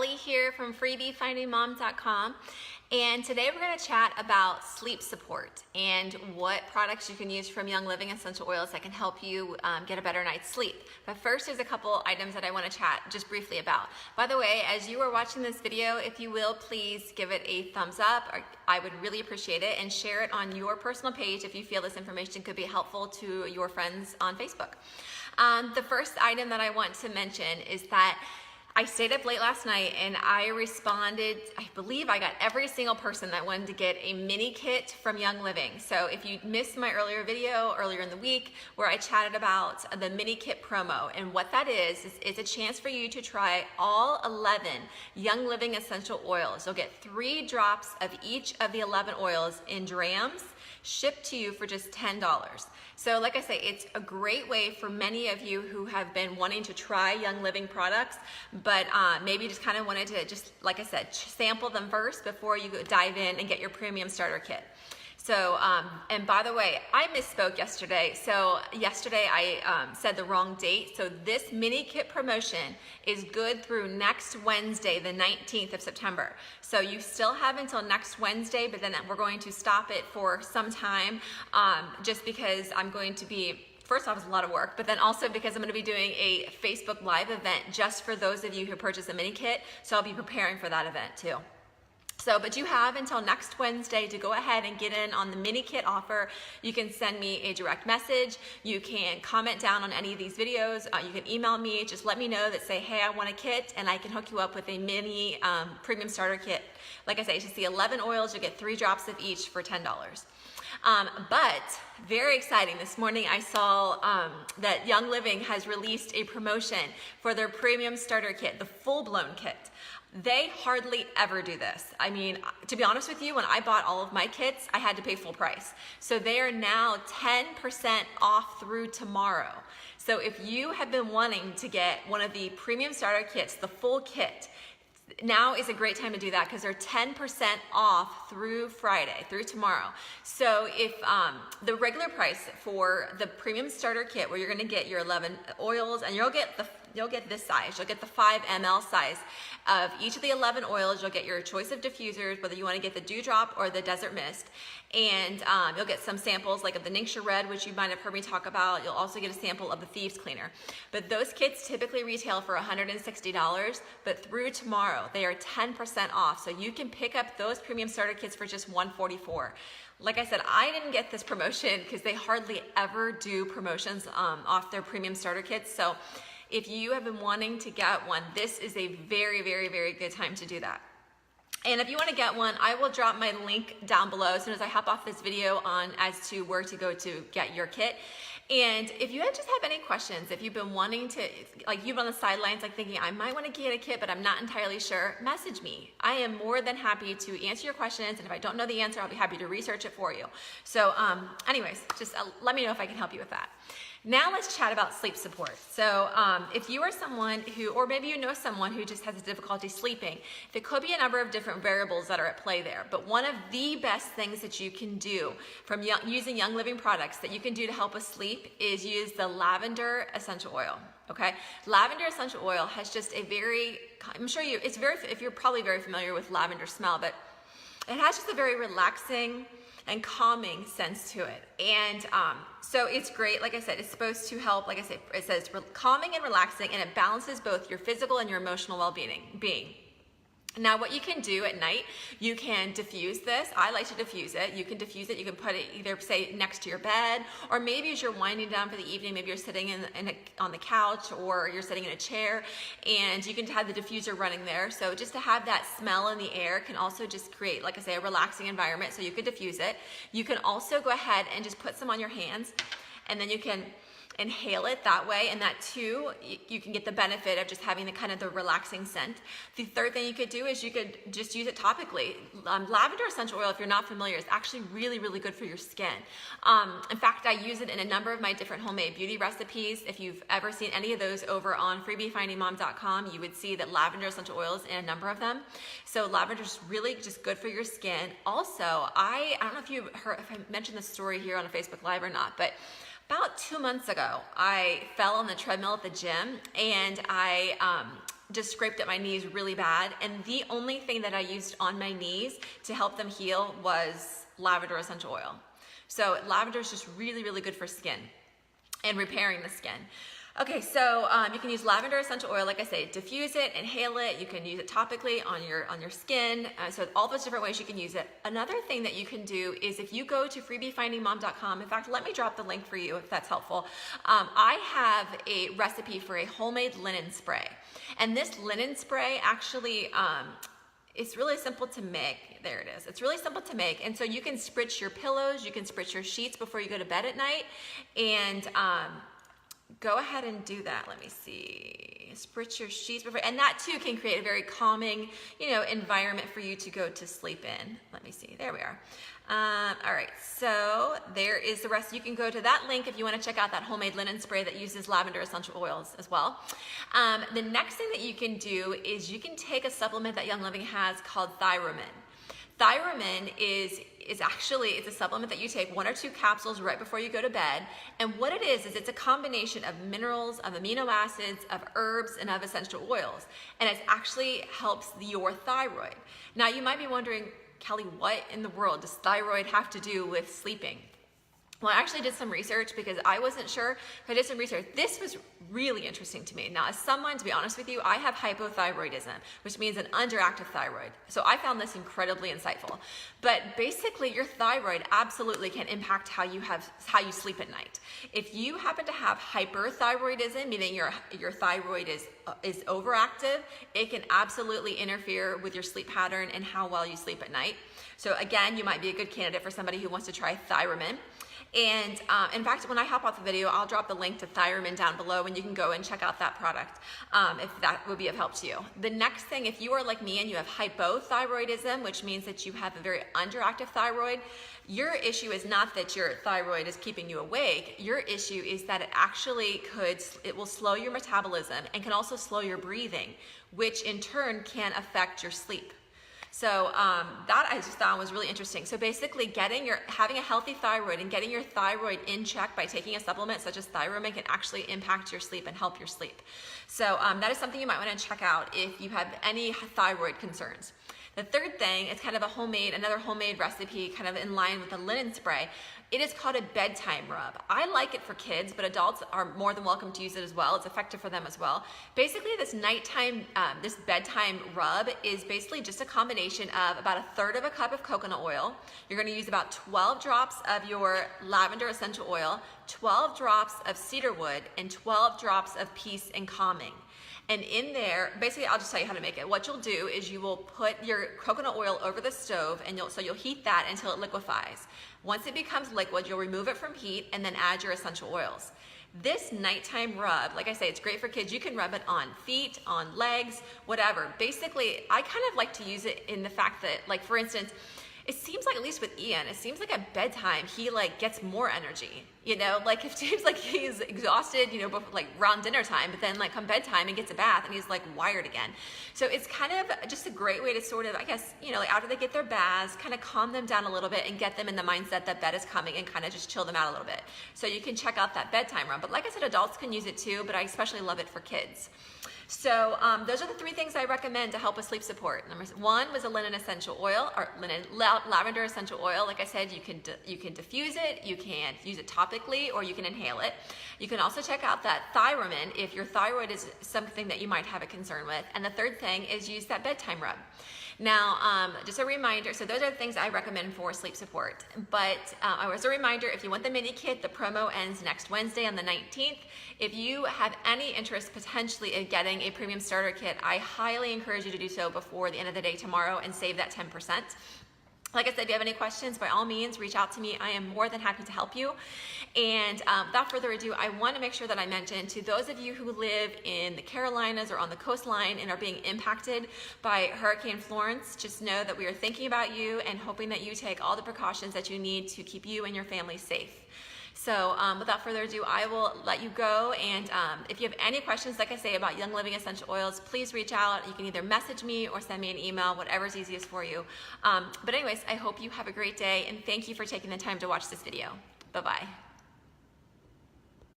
Kelly here from freebiefindingmom.com, and today we're going to chat about sleep support and what products you can use from Young Living essential oils that can help you get a better night's sleep. But first, there's a couple items that I want to chat just briefly about. By the way, as you are watching this video, if you will, please give it a thumbs up. I would really appreciate it, and share it on your personal page if you feel this information could be helpful to your friends on Facebook. The first item that I want to mention is that I stayed up late last night and I responded. I believe I got every single person that wanted to get a mini kit from Young Living. So if you missed my earlier video earlier in the week where I chatted about the mini kit promo, and what that is a chance for you to try all 11 Young Living essential oils. You'll get 3 drops of each of the 11 oils in drams, shipped to you for just $10. So like I say, it's a great way for many of you who have been wanting to try Young Living products, but maybe just kind of wanted to just, like I said, sample them first before you dive in and get your premium starter kit. So, and by the way, I misspoke yesterday. So yesterday I said the wrong date. So this mini kit promotion is good through next Wednesday, the 19th of September. So you still have until next Wednesday, but then we're going to stop it for some time, just because I'm going to be, first off, it's a lot of work, but then also because I'm going to be doing a Facebook Live event just for those of you who purchase a mini kit. So I'll be preparing for that event too. So, but you have until next Wednesday to go ahead and get in on the mini kit offer. You can send me a direct message. You can comment down on any of these videos. You can email me. Just let me know that say, hey, I want a kit, and I can hook you up with a mini premium starter kit. Like I say, it's just the 11 oils. You'll get 3 drops of each for $10. But very exciting, this morning I saw that Young Living has released a promotion for their premium starter kit, the full-blown kit. They hardly ever do this. I mean, to be honest with you, when I bought all of my kits, I had to pay full price. So they are now 10% off through tomorrow. So if you have been wanting to get one of the premium starter kits, the full kit, now is a great time to do that because they're 10% off through Friday, through tomorrow. So if the regular price for the premium starter kit, where you're going to get your 11 oils, and you'll get this size, you'll get the 5 ml size of each of the 11 oils. You'll get your choice of diffusers, whether you want to get the Dewdrop or the Desert Mist, and you'll get some samples like of the Ningxia Red, which you might have heard me talk about. You'll also get a sample of the Thieves Cleaner. But those kits typically retail for $160, but through tomorrow they are 10% off. So you can pick up those premium starter kits for just $144. Like I said, I didn't get this promotion because they hardly ever do promotions off their premium starter kits. So if you have been wanting to get one, this is a very, very, very good time to do that. And if you want to get one, I will drop my link down below as soon as I hop off this video on as to where to go to get your kit. And if you just have any questions, if you've been wanting to, like you've been on the sidelines, like thinking I might want to get a kit, but I'm not entirely sure, message me. I am more than happy to answer your questions. And if I don't know the answer, I'll be happy to research it for you. So anyways, just let me know if I can help you with that. Now let's chat about sleep support. So if you are someone who, or maybe you know someone who just has difficulty sleeping, there could be a number of different variables that are at play there. But one of the best things that you can do from using Young Living products that you can do to help us sleep is use the lavender essential oil. Okay, lavender essential oil has just a very, I'm sure if you're probably very familiar with lavender smell, but it has just a very relaxing and calming sense to it. And so it's great. Like I said, it's supposed to help, like I said, it says calming and relaxing, and it balances both your physical and your emotional well-being. Now what you can do at night, you can diffuse this. I like to diffuse it. You can diffuse it. You can put it either, say, next to your bed, or maybe as you're winding down for the evening, maybe you're sitting on the couch, or you're sitting in a chair, and you can have the diffuser running there. So just to have that smell in the air can also just create, like I say, a relaxing environment. So you could diffuse it. You can also go ahead and just put some on your hands, and then you can inhale it that way, and that too, you can get the benefit of just having the kind of the relaxing scent. The third thing you could do is you could just use it topically. Lavender essential oil, if you're not familiar, is actually really, really good for your skin. In fact, I use it in a number of my different homemade beauty recipes. If you've ever seen any of those over on freebiefindingmom.com, you would see that lavender essential oils in a number of them. So lavender is really just good for your skin. Also, I don't know if you heard, if I mentioned this story here on a Facebook Live or not, but About 2 months ago, I fell on the treadmill at the gym, and I just scraped at my knees really bad, and the only thing that I used on my knees to help them heal was lavender essential oil. So lavender is just really, really good for skin and repairing the skin. Okay, so you can use lavender essential oil, like I say, diffuse it, inhale it. You can use it topically on your skin. So all those different ways you can use it. Another thing that you can do is if you go to freebiefindingmom.com, in fact, let me drop the link for you if that's helpful. I have a recipe for a homemade linen spray. And this linen spray actually, it's really simple to make. There it is. It's really simple to make. And so you can spritz your pillows, you can spritz your sheets before you go to bed at night. And go ahead and do that. Let me see. Spritz your sheets before, and that too can create a very calming, environment for you to go to sleep in. Let me see. There we are. All right. So there is the rest. You can go to that link if you want to check out that homemade linen spray that uses lavender essential oils as well. The next thing that you can do is you can take a supplement that Young Living has called Thyromin. Thyromin is actually, it's a supplement that you take 1 or 2 capsules right before you go to bed. And what it is it's a combination of minerals, of amino acids, of herbs, and of essential oils. And it actually helps your thyroid. Now you might be wondering, Kelly, what in the world does thyroid have to do with sleeping? Well, I actually did some research because I wasn't sure. I did some research. This was really interesting to me. Now, as someone, to be honest with you, I have hypothyroidism, which means an underactive thyroid. So I found this incredibly insightful. But basically, your thyroid absolutely can impact how you sleep at night. If you happen to have hyperthyroidism, meaning your thyroid is overactive, it can absolutely interfere with your sleep pattern and how well you sleep at night. So again, you might be a good candidate for somebody who wants to try Thyromin. And in fact, when I hop off the video, I'll drop the link to Thyromin down below and you can go and check out that product if that would be of help to you. The next thing, if you are like me and you have hypothyroidism, which means that you have a very underactive thyroid, your issue is not that your thyroid is keeping you awake. Your issue is that it will slow your metabolism and can also slow your breathing, which in turn can affect your sleep. So that I just thought was really interesting. So basically having a healthy thyroid and getting your thyroid in check by taking a supplement such as Thyromin can actually impact your sleep and help your sleep. So that is something you might want to check out if you have any thyroid concerns. The third thing is kind of another homemade recipe kind of in line with the linen spray. It is called a bedtime rub. I like it for kids, but adults are more than welcome to use it as well. It's effective for them as well. Basically, this bedtime rub is basically just a combination of about 1/3 of a cup of coconut oil. You're going to use about 12 drops of your lavender essential oil, 12 drops of cedarwood, and 12 drops of peace and calming. And in there, basically, I'll just tell you how to make it. What you'll do is you will put your coconut oil over the stove, and you'll heat that until it liquefies. Once it becomes liquid, you'll remove it from heat and then add your essential oils. This nighttime rub, like I say, it's great for kids. You can rub it on feet, on legs, whatever. Basically, I kind of like to use it in the fact that, like, for instance, it seems like, at least with Ian, it seems like at bedtime he gets more energy. Like it seems like he's exhausted, before, around dinner time, but then come bedtime and gets a bath and he's wired again. So it's kind of just a great way to sort of, I guess, after they get their baths, kind of calm them down a little bit and get them in the mindset that bed is coming and kind of just chill them out a little bit. So you can check out that bedtime rub. But like I said, adults can use it too, but I especially love it for kids. So those are the 3 things I recommend to help with sleep support. Number 1 was a linen essential oil, or lavender essential oil. Like I said, you can diffuse it, you can use it topically, or you can inhale it. You can also check out that Thyromin if your thyroid is something that you might have a concern with. And the third thing is use that bedtime rub. Now, just a reminder, so those are the things I recommend for sleep support. But as a reminder, if you want the mini kit, the promo ends next Wednesday on the 19th. If you have any interest potentially in getting a premium starter kit, I highly encourage you to do so before the end of the day tomorrow and save that 10%. Like I said, if you have any questions, by all means, reach out to me. I am more than happy to help you. And without further ado, I want to make sure that I mention to those of you who live in the Carolinas or on the coastline and are being impacted by Hurricane Florence, just know that we are thinking about you and hoping that you take all the precautions that you need to keep you and your family safe. So without further ado, I will let you go. And if you have any questions, like I say, about Young Living essential oils, please reach out. You can either message me or send me an email, whatever's easiest for you. But anyways, I hope you have a great day, and thank you for taking the time to watch this video. Bye-bye.